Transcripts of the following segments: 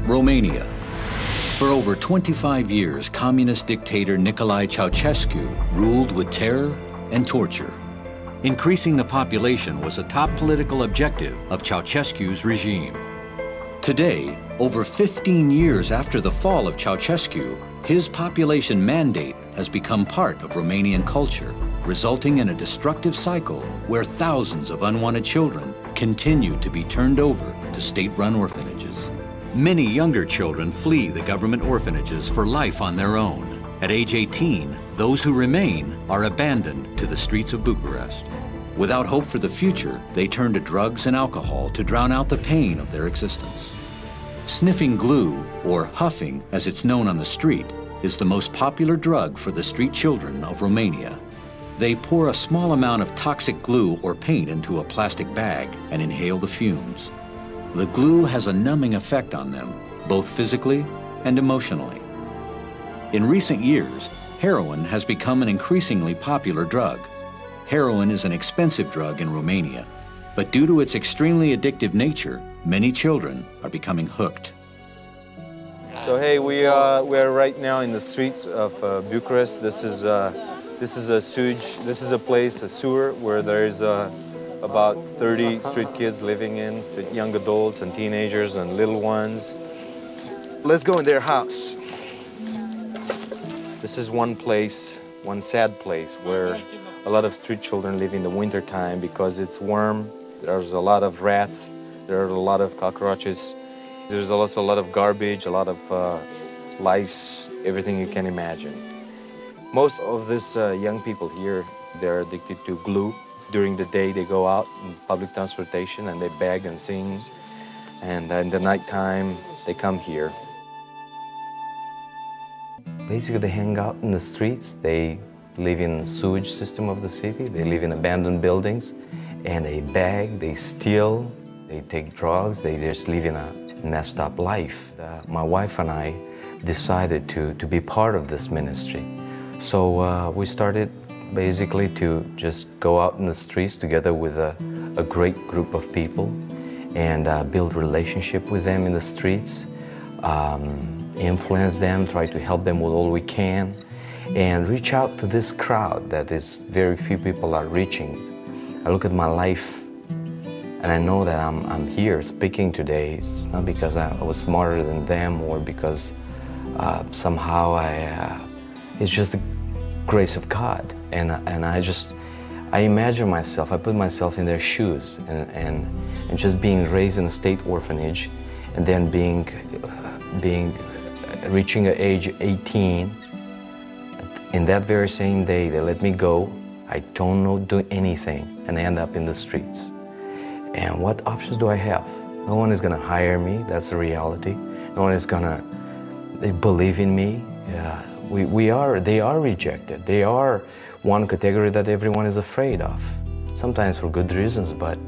Romania. For over 25 years, communist dictator Nicolae Ceausescu ruled with terror and torture. Increasing the population was a top political objective of Ceausescu's regime. Today, over 15 years after the fall of Ceausescu, his population mandate has become part of Romanian culture, resulting in a destructive cycle where thousands of unwanted children continue to be turned over to state-run orphanages. Many younger children flee the government orphanages for life on their own. At age 18, those who remain are abandoned to the streets of Bucharest. Without hope for the future, they turn to drugs and alcohol to drown out the pain of their existence. Sniffing glue, or huffing as it's known on the street, is the most popular drug for the street children of Romania. They pour a small amount of toxic glue or paint into a plastic bag and inhale the fumes. The glue has a numbing effect on them, both physically and emotionally. In recent years, heroin has become an increasingly popular drug. Heroin is an expensive drug in Romania, but due to its extremely addictive nature, many children are becoming hooked. So hey, we are right now in the streets of Bucharest. This is a sewage. This is a place, a sewer, where there is about 30 street kids living in, young adults and teenagers and little ones. Let's go in their house. This is one place, one sad place, where a lot of street children live in the winter time because it's warm. There's a lot of rats. There are a lot of cockroaches. There's also a lot of garbage, a lot of lice, everything you can imagine. Most of these young people here, they're addicted to glue. During the day, they go out in public transportation and they beg and sing. And in the nighttime, they come here. Basically, they hang out in the streets. They live in the sewage system of the city. They live in abandoned buildings. And they beg, they steal, they take drugs. They just live in a messed up life. My wife and I decided to be part of this ministry. So we started basically to just go out in the streets together with a great group of people and build relationship with them in the streets, influence them, try to help them with all we can, and reach out to this crowd that is very few people are reaching. I look at my life and I know that I'm here speaking today. It's not because I was smarter than them or because somehow it's just the grace of God. And I imagine myself, I put myself in their shoes and just being raised in a state orphanage and then reaching age 18. In that very same day, they let me go. I don't do anything and I end up in the streets. And what options do I have? No one is gonna hire me, that's the reality. No one is gonna believe in me. They are rejected. They are one category that everyone is afraid of. Sometimes for good reasons, but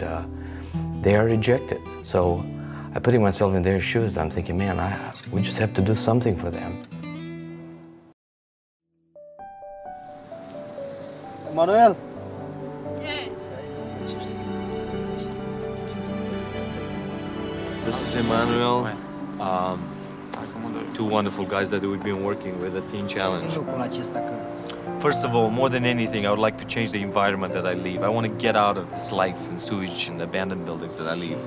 they are rejected. So I putting myself in their shoes, I'm thinking, man, we just have to do something for them. Manuel? This is Emmanuel. Two wonderful guys that we've been working with at Teen Challenge. First of all, more than anything, I would like to change the environment that I live. I want to get out of this life in sewage and abandoned buildings that I live.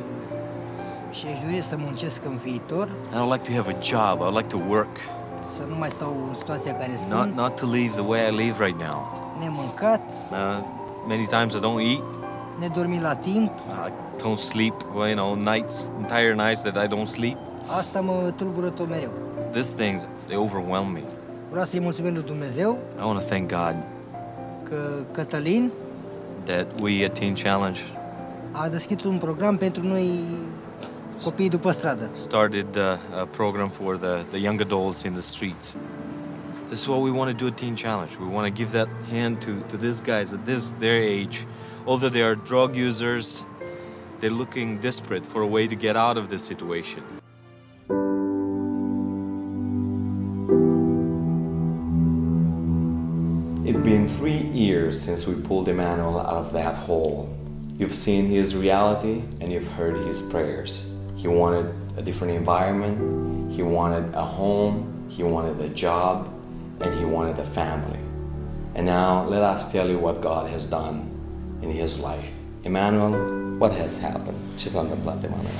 I would like to have a job. I would like to work. Not to live the way I live right now. Many times I don't eat. I don't sleep, entire nights that I don't sleep. These things, they overwhelm me. I want to thank God that we at Teen Challenge started a program for the young adults in the streets. This is what we want to do at Teen Challenge. We want to give that hand to these guys at their age. Although they are drug users, they're looking desperate for a way to get out of this situation. It's been 3 years since we pulled Emmanuel out of that hole. You've seen his reality and you've heard his prayers. He wanted a different environment, he wanted a home, he wanted a job, and he wanted a family. And now let us tell you what God has done in his life. Emmanuel, what has happened? Ce s-a întâmplat, Emmanuel?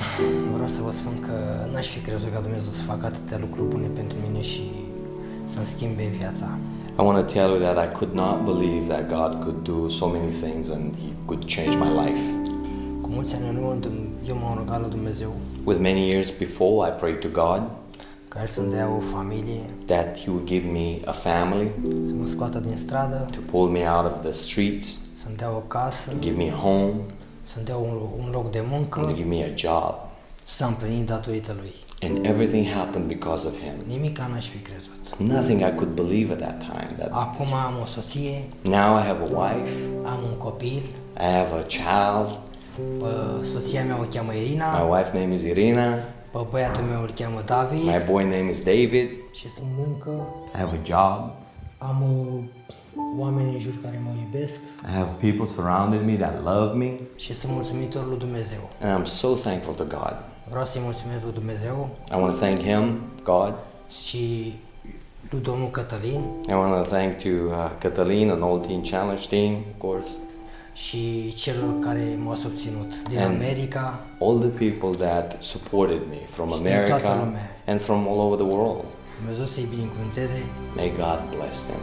Vreau să vă spun că n-aș fi crezut ca Dumnezeu să facă atâtea lucruri bune pentru mine și să-mi schimbe viața. I want to tell you that I could not believe that God could do so many things and he could change my life. Cu mulți ani în urmă, eu m-am rugat la Dumnezeu With many years before, I prayed to God ca El să-mi dea o familie, that he would give me a family, să mă scoată din stradă, to pull me out of the streets, să-mi dea o casă, to give me a home, să-mi dea un loc de muncă, and to give me a job. să împlinim datorită Lui. And everything happened because of him. Nimica n-aș fi crezut. Nothing I could believe at that time. Acum am o soție, Now I have a wife, am un copil, I have a child, soția mea o cheamă Irina, my wife name is Irina, pe băiatul meu îl cheamă David my boy name is David, și sunt muncă, I have a job, am oameni în jur care mă iubesc I have people surrounding me that love me, și sunt mulțumitor lui Dumnezeu. and I'm so thankful to God. Vreau să-i mulțumesc lui Dumnezeu I want to thank him, God. și lui domnul Cătălin I want to thank to Catalin, an old teen challenge team, of course, și celor care m-au susținut din And America all the people that supported me from și din toată America lumea. and from all over the world. Dumnezeu să-i binecuvânteze. May God bless them.